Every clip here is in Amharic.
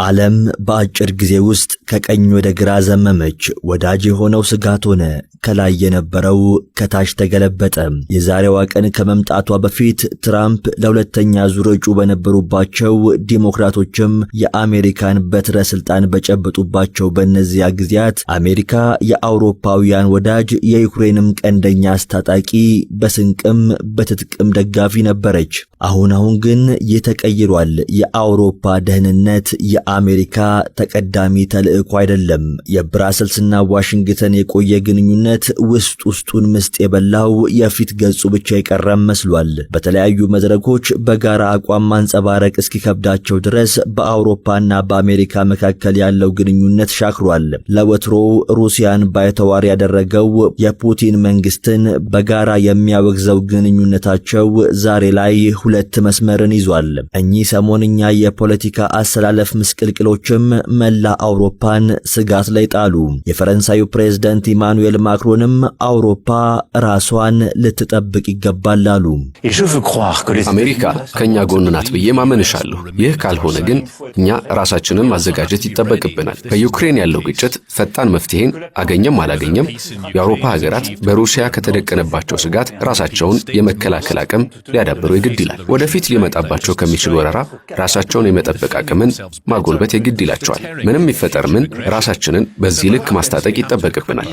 ዓለም በአጭር ጊዜ ውስጥ ከቀኝ ወደ ግራ ዘመመች። ወዳጅ የሆነው ስጋት ሆነ። ከላይ የነበረው ከታች ተገለበጠ። የዛሬዋ ቀን ከመምጣቷ በፊት ትራምፕ ለሁለተኛ ዙር እጩ በነበሩባቸው ዲሞክራቶችም የአሜሪካን በትረ ስልጣን በጨበጡባቸው በእነዚያ ጊዜያት አሜሪካ የአውሮፓውያን ወዳጅ፣ የዩክሬንም ቀንደኛ አስታጣቂ፣ በስንቅም በትጥቅም ደጋፊ ነበረች። አሁን ግን ተቀይሯል። የአውሮፓ ደህንነት የአሜሪካ ተቀዳሚ ተልዕኮ አይደለም። የብራሰልስና ዋሽንግተን የቆየ ግንኙነት ውስጡን ምስጥ የበላው የፊት ገጹ ብቻ የቀረም መስሏል። በተለያዩ መድረኮች በጋራ አቋም ማንጸባረቅ እስኪከብዳቸው ድረስ በአውሮፓና በአሜሪካ መካከል ያለው ግንኙነት ሻክሯል። ለወትሮ ሩሲያን ባይተዋር ያደረገው የፑቲን መንግስትን በጋራ የሚያወግዘው ግንኙነታቸው ዛሬ ላይ ሁለት መስመርን ይዟል። እኚህ ሰሞንኛ የፖለቲካ አሰላለፍ ምስቅልቅሎችም መላ አውሮፓን ስጋት ላይ ጣሉ። የፈረንሳዩ ፕሬዝዳንት ኢማኑኤል ማክሮንም አውሮፓ ራሷን ልትጠብቅ ይገባል አሉ። አሜሪካ ከኛ ጎን ናት ብዬ ማመንሻለሁ። ይህ ካልሆነ ግን እኛ ራሳችንን ማዘጋጀት ይጠበቅብናል። በዩክሬን ያለው ግጭት ፈጣን መፍትሄን አገኘም አላገኘም የአውሮፓ ሀገራት በሩሲያ ከተደቀነባቸው ስጋት ራሳቸውን የመከላከል አቅም ሊያዳብሩ ይግድ ይላል። ወደፊት ሊመጣባቸው ከሚችል ወረራ ራሳቸውን የመጠበቅ አቅምን ማጎልበት ይግድ ይላቸዋል። ምንም ይፈጠር ምን ራሳችንን በዚህ ልክ ማስታጠቅ ይጠበቅብናል።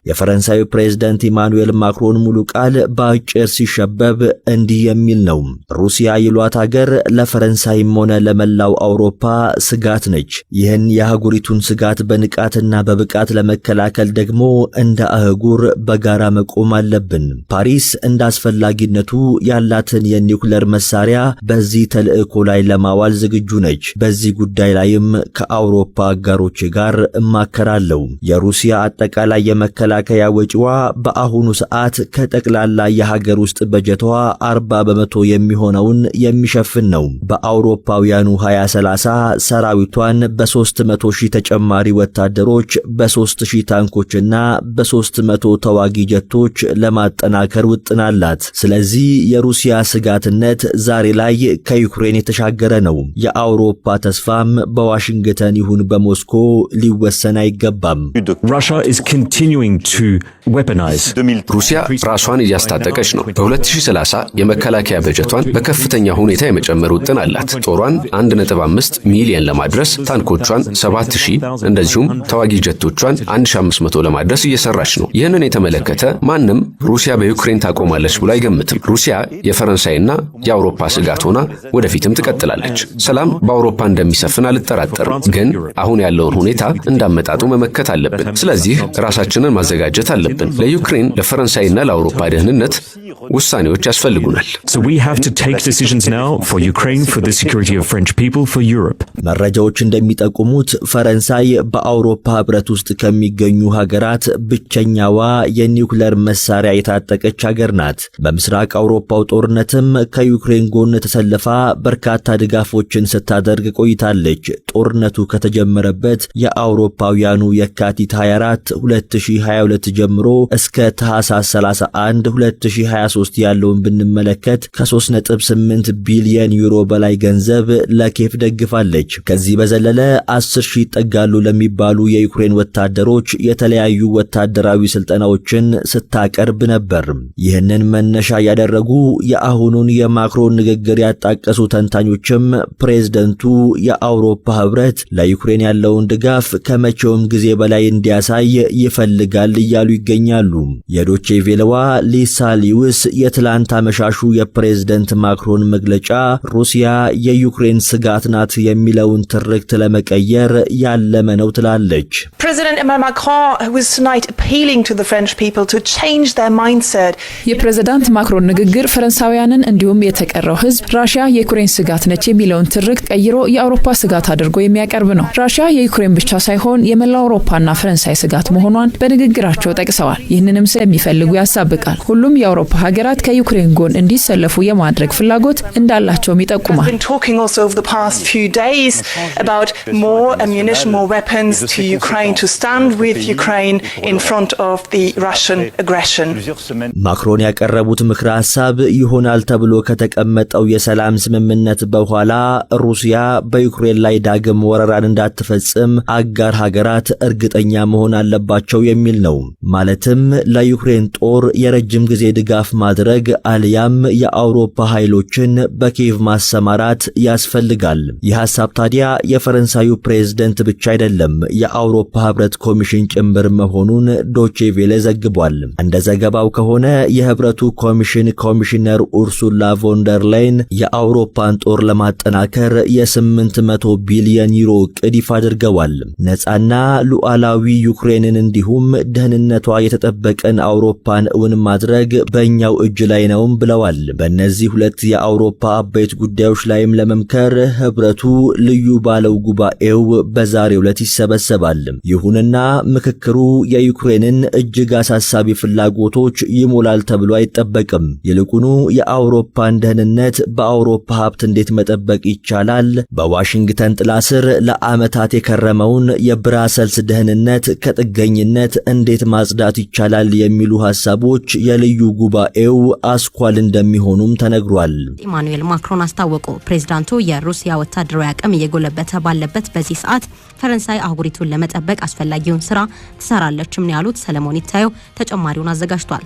የፈረንሳዩ ፕሬዝዳንት ኢማኑኤል ማክሮን ሙሉ ቃል በአጭር ሲሸበብ እንዲህ የሚል ነው። ሩሲያ ይሏት ሀገር ለፈረንሳይም ሆነ ለመላው አውሮፓ ስጋት ነች። ይህን የአህጉሪቱን ስጋት በንቃትና በብቃት ለመከላከል ደግሞ እንደ አህጉር በጋራ መቆም አለብን። ፓሪስ እንደ አስፈላጊነቱ ያላትን የኒውክሌር መሳሪያ በዚህ ተልዕኮ ላይ ለማዋል ዝግጁ ነች። በዚህ ጉዳይ ላይም ከአውሮፓ አጋሮች ጋር እማከራለሁ። የሩሲያ አጠቃላይ የመከላከያ ወጪዋ በአሁኑ ሰዓት ከጠቅላላ የሀገር ውስጥ በጀቷ 40% የሚሆነውን የሚሸፍን ነው። በአውሮፓውያኑ 2030 ሰራዊቷን በ300,000 ተጨማሪ ወታደሮች፣ በ3,000 ታንኮችና በ300 ተዋጊ ጀቶች ለማጠናከር ውጥናላት። ስለዚህ የሩሲያ ስጋትነት ዛሬ ላይ ከዩክሬን የተሻገረ ነው። የአውሮፓ ተስፋም በዋሽንግተን ይሁን በሞስኮ ሊወሰን አይገባም። ሩሲያ ራሷን እያስታጠቀች ነው። በ2030 የመከላከያ በጀቷን በከፍተኛ ሁኔታ የመጨመር ውጥን አላት። ጦሯን 1.5 ሚሊዮን ለማድረስ፣ ታንኮቿን 7,000 እንደዚሁም ተዋጊ ጀቶቿን 1,500 ለማድረስ እየሰራች ነው። ይህንን የተመለከተ ማንም ሩሲያ በዩክሬን ታቆማለች ብሎ አይገምትም። ሩሲያ የፈረንሳይና የአውሮፓ ስጋት ሆና ወደፊትም ትቀጥላለች። ሰላም በአውሮፓ እንደሚሰፍን አልጠራጠርም። ግን አሁን ያለውን ሁኔታ እንዳመጣጡ መመከት አለብን። ስለዚህ ራሳችንን ማዘጋጀት አለብን። ለዩክሬን፣ ለፈረንሳይና ለአውሮፓ ደህንነት ውሳኔዎች ያስፈልጉናል። መረጃዎች እንደሚጠቁሙት ፈረንሳይ በአውሮፓ ህብረት ውስጥ ከሚገኙ ሀገራት ብቸኛዋ የኒውክሌር መሳሪያ የታጠቀች ሀገር ናት። በምስራቅ አውሮፓው ጦርነትም ከዩክሬን ጎን ተሰልፋ በርካታ ድጋፎችን ስታደርግ ቆይታለች። ጦርነቱ ከተጀመረበት የአውሮፓውያኑ የካቲት 24 2022 ጀምሮ እስከ ታህሳስ 31 2023 ያለውን ብንመለከት ከ3.8 ቢሊዮን ዩሮ በላይ ገንዘብ ለኬፍ ደግፋለች። ከዚህ በዘለለ 10,000 ይጠጋሉ ለሚባሉ የዩክሬን ወታደሮች የተለያዩ ወታደራዊ ስልጠናዎችን ስታቀርብ ነበር። ይህንን መነሻ ያደረጉ የአሁኑን የማክሮን ንግግር ያጣቀሱ ተንታኞችም ፕሬዝደንቱ የአውሮፓ ህብረት ለዩክሬን ያለውን ድጋፍ ከመቼውም ጊዜ በላይ እንዲያሳይ ይፈልጋል እያሉ ይገኛሉ። የዶቼ ቬለዋ ሊሳ ሊውስ የትላንት አመሻሹ የፕሬዝደንት ማክሮን መግለጫ ሩሲያ የዩክሬን ስጋት ናት የሚለውን ትርክት ለመቀየር ያለመ ነው ትላለች። የፕሬዝዳንት ማክሮን ንግግር ፈረንሳውያንን እንዲሁም የተቀረው ህዝብ ራሽያ የዩክሬን ስጋት ነች የሚለውን ትርክት ቀይሮ የአውሮፓ ስጋት አድርጎ የሚያቀርብ ነው። ራሽያ የዩክሬን ብቻ ሳይሆን የመላው አውሮፓና ፈረንሳይ ስጋት መሆኗን በንግግራቸው ጠቅሰዋል። ይህንንም ስለሚፈልጉ ያሳብቃል። ሁሉም የአውሮፓ ሀገራት ከዩክሬን ጎን እንዲሰለፉ የማድረግ ፍላጎት እንዳላቸውም ይጠቁማል። ማክሮን ያቀረቡት ምክረ ሐሳብ ይሆናል ተብሎ ከተቀመጠው የሰላም ስምምነት በኋላ ሩሲያ በዩክሬን ላይ ዳግም ወረራን እንዳትፈጽም አጋር ሀገራት እርግጠኛ መሆን አለባቸው የሚል ነው። ማለትም ለዩክሬን ጦር የረጅም ጊዜ ድጋፍ ማድረግ አልያም የአውሮፓ ኃይሎችን በኪየቭ ማሰማራት ያስፈልጋል። ይህ ሐሳብ ታዲያ የፈረንሳዩ ፕሬዝደንት ብቻ አይደለም፣ የአውሮፓ ህብረት ኮሚሽን ጭምር መሆኑን ዶቼ ቬለ ዘግቧል። እንደ ዘገባው ከሆነ የህብረቱ ኮሚሽን ኮሚሽነር ኡርሱላ ቮንደር ላይን የአውሮፓን ጦር ለማጠናከር የ800 ቢሊዮን ዩሮ ዕቅድ ይፋ አድርገዋል። ነፃና ሉዓላዊ ዩክሬንን እንዲሁም ደህንነቷ የተጠበቀን አውሮፓን እውን ማድረግ በእኛው እጅ ላይ ነውም ብለዋል። በእነዚህ ሁለት የአውሮፓ አበይት ጉዳዮች ላይም ለመምከር ህብረቱ ልዩ ባለው ጉባኤው በዛሬው ዕለት ይሰበሰባል። ይሁንና ምክክሩ የዩክሬንን እጅግ አሳሳቢ ፍላጎቶች ይሞላል ተብሎ አይጠበቅም። ይልቁኑ የአውሮፓን ደህንነት በአውሮፓ ሀብት እንዴት መጠበቅ ይቻላል፣ በዋሽንግተን ጥላ ስር ለዓመታት የከረመውን የብራሰልስ ደህንነት ከጥገኝነት እንዴት ማጽዳት ይቻላል የሚሉ ሐሳቦች የልዩ ጉባኤው አስኳል እንደሚሆኑም ተነግሯል። ኢማኑኤል ማክሮን አስታወቁ። ፕሬዝዳንቱ የሩሲያ ወታደራዊ አቅም እየጎለበተ ባለበት በዚህ ሰዓት ፈረንሳይ አህጉሪቱን ለመጠበቅ አስፈላጊውን ስራ ትሰራለችም ነው ያሉት። ሰለሞን ይታየው ተጨማሪውን አዘጋጅቷል።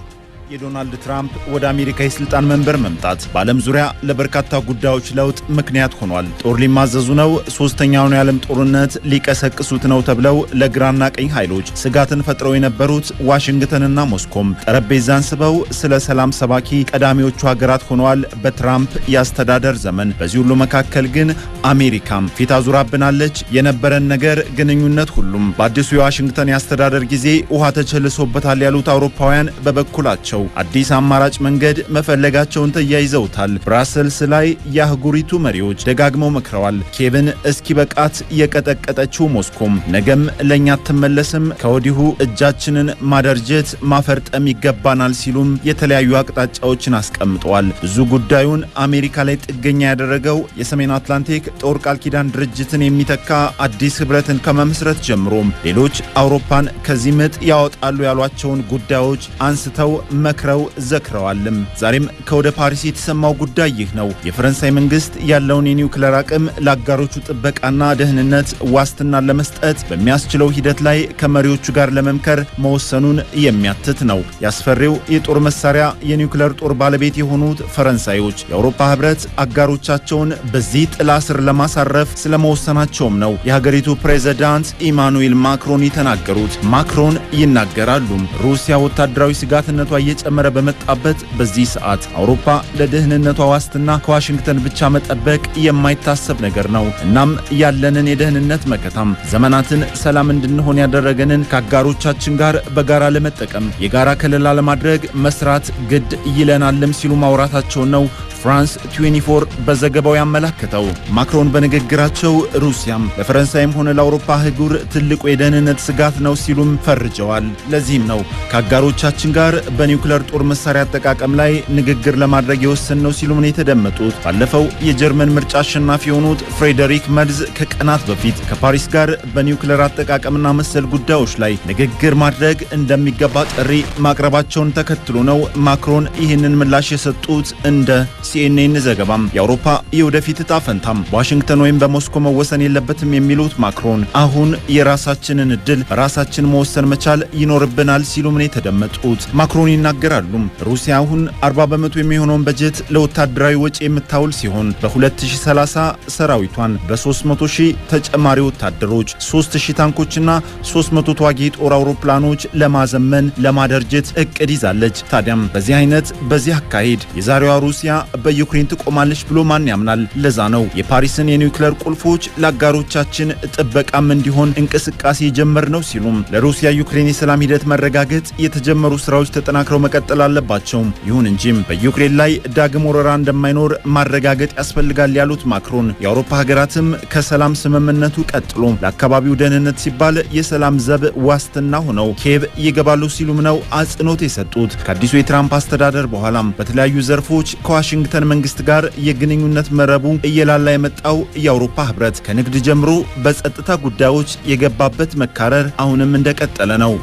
የዶናልድ ትራምፕ ወደ አሜሪካ የስልጣን መንበር መምጣት በዓለም ዙሪያ ለበርካታ ጉዳዮች ለውጥ ምክንያት ሆኗል። ጦር ሊማዘዙ ነው፣ ሶስተኛውን የዓለም ጦርነት ሊቀሰቅሱት ነው ተብለው ለግራና ቀኝ ኃይሎች ስጋትን ፈጥረው የነበሩት ዋሽንግተንና ሞስኮም ጠረጴዛን ስበው ስለ ሰላም ሰባኪ ቀዳሚዎቹ ሀገራት ሆነዋል በትራምፕ የአስተዳደር ዘመን። በዚህ ሁሉ መካከል ግን አሜሪካም ፊት አዙራብናለች። የነበረን ነገር ግንኙነት ሁሉም በአዲሱ የዋሽንግተን የአስተዳደር ጊዜ ውሃ ተቸልሶበታል ያሉት አውሮፓውያን በበኩላቸው አዲስ አማራጭ መንገድ መፈለጋቸውን ተያይዘውታል። ብራሰልስ ላይ የአህጉሪቱ መሪዎች ደጋግመው መክረዋል። ኪየቭን እስኪበቃት የቀጠቀጠችው ሞስኮም ነገም ለኛ አትመለስም፣ ከወዲሁ እጃችንን ማደርጀት ማፈርጠም ይገባናል ሲሉም የተለያዩ አቅጣጫዎችን አስቀምጠዋል። ብዙ ጉዳዩን አሜሪካ ላይ ጥገኛ ያደረገው የሰሜን አትላንቲክ ጦር ቃል ኪዳን ድርጅትን የሚተካ አዲስ ህብረትን ከመመስረት ጀምሮም ሌሎች አውሮፓን ከዚህ ምጥ ያወጣሉ ያሏቸውን ጉዳዮች አንስተው መክረው ዘክረዋልም። ዛሬም ከወደ ፓሪስ የተሰማው ጉዳይ ይህ ነው። የፈረንሳይ መንግስት ያለውን የኒውክሌር አቅም ለአጋሮቹ ጥበቃና ደህንነት ዋስትናን ለመስጠት በሚያስችለው ሂደት ላይ ከመሪዎቹ ጋር ለመምከር መወሰኑን የሚያትት ነው። ያስፈሪው የጦር መሳሪያ የኒውክሌር ጦር ባለቤት የሆኑት ፈረንሳዮች የአውሮፓ ህብረት አጋሮቻቸውን በዚህ ጥላ ስር ለማሳረፍ ስለመወሰናቸውም ነው የሀገሪቱ ፕሬዝዳንት ኢማኑኤል ማክሮን የተናገሩት። ማክሮን ይናገራሉ። ሩሲያ ወታደራዊ ስጋትነቷ እየጨመረ በመጣበት በዚህ ሰዓት አውሮፓ ለደህንነቷ ዋስትና ከዋሽንግተን ብቻ መጠበቅ የማይታሰብ ነገር ነው። እናም ያለንን የደህንነት መከታም ዘመናትን ሰላም እንድንሆን ያደረገንን ከአጋሮቻችን ጋር በጋራ ለመጠቀም የጋራ ከለላ ለማድረግ መስራት ግድ ይለናልም ሲሉ ማውራታቸውን ነው ፍራንስ 24 በዘገባው ያመለከተው። ማክሮን በንግግራቸው ሩሲያም ለፈረንሳይም ሆነ ለአውሮፓ አህጉር ትልቁ የደህንነት ስጋት ነው ሲሉም ፈርጀዋል። ለዚህም ነው ከአጋሮቻችን ጋር በኒውክሌር ጦር መሳሪያ አጠቃቀም ላይ ንግግር ለማድረግ የወሰንነው ሲሉም ነው የተደመጡት። ባለፈው የጀርመን ምርጫ አሸናፊ የሆኑት ፍሬዴሪክ መርዝ ከቀናት በፊት ከፓሪስ ጋር በኒውክሌር አጠቃቀምና መሰል ጉዳዮች ላይ ንግግር ማድረግ እንደሚገባ ጥሪ ማቅረባቸውን ተከትሎ ነው ማክሮን ይህንን ምላሽ የሰጡት። እንደ ሲኤንኤን ዘገባም የአውሮፓ የወደፊት ዕጣ ፈንታም በዋሽንግተን ወይም በሞስኮ መወሰን የለበትም የሚሉት ማክሮን አሁን የራሳችንን እድል ራሳችን መወሰን መቻል ይኖርብናል ሲሉም ነው የተደመጡት። ማክሮን ይናገራሉ። ሩሲያ አሁን 40% የሚሆነውን በጀት ለወታደራዊ ወጪ የምታውል ሲሆን በ2030 ሰራዊቷን በ300,000 ተጨማሪ ወታደሮች፣ 3,000 ታንኮችና 300 ተዋጊ ጦር አውሮፕላኖች ለማዘመን ለማደርጀት እቅድ ይዛለች። ታዲያም በዚህ አካሄድ የዛሬዋ ሩሲያ በዩክሬን ትቆማለች ብሎ ማን ያምናል? ለዛ ነው የፓሪስን የኒውክሌር ቁልፎች ለአጋሮቻችን ጥበቃም እንዲሆን እንቅስቃሴ ጀመርነው ሲሉም ለሩሲያ ዩክሬን የሰላም ሂደት መረጋገጥ የተጀመሩ ስራዎች ተጠናክረው መቀጠል አለባቸው። ይሁን እንጂም በዩክሬን ላይ ዳግም ወረራ እንደማይኖር ማረጋገጥ ያስፈልጋል ያሉት ማክሮን የአውሮፓ ሀገራትም ከሰላም ስምምነቱ ቀጥሎ ለአካባቢው ደህንነት ሲባል የሰላም ዘብ ዋስትና ሆነው ኪየቭ ይገባሉ ሲሉም ነው አጽንኦት የሰጡት። ከአዲሱ የትራምፕ አስተዳደር በኋላም በተለያዩ ዘርፎች ከዋሽንግተን መንግስት ጋር የግንኙነት መረቡ እየላላ የመጣው የአውሮፓ ህብረት ከንግድ ጀምሮ በጸጥታ ጉዳዮች የገባበት መካረር አሁንም እንደቀጠለ ነው።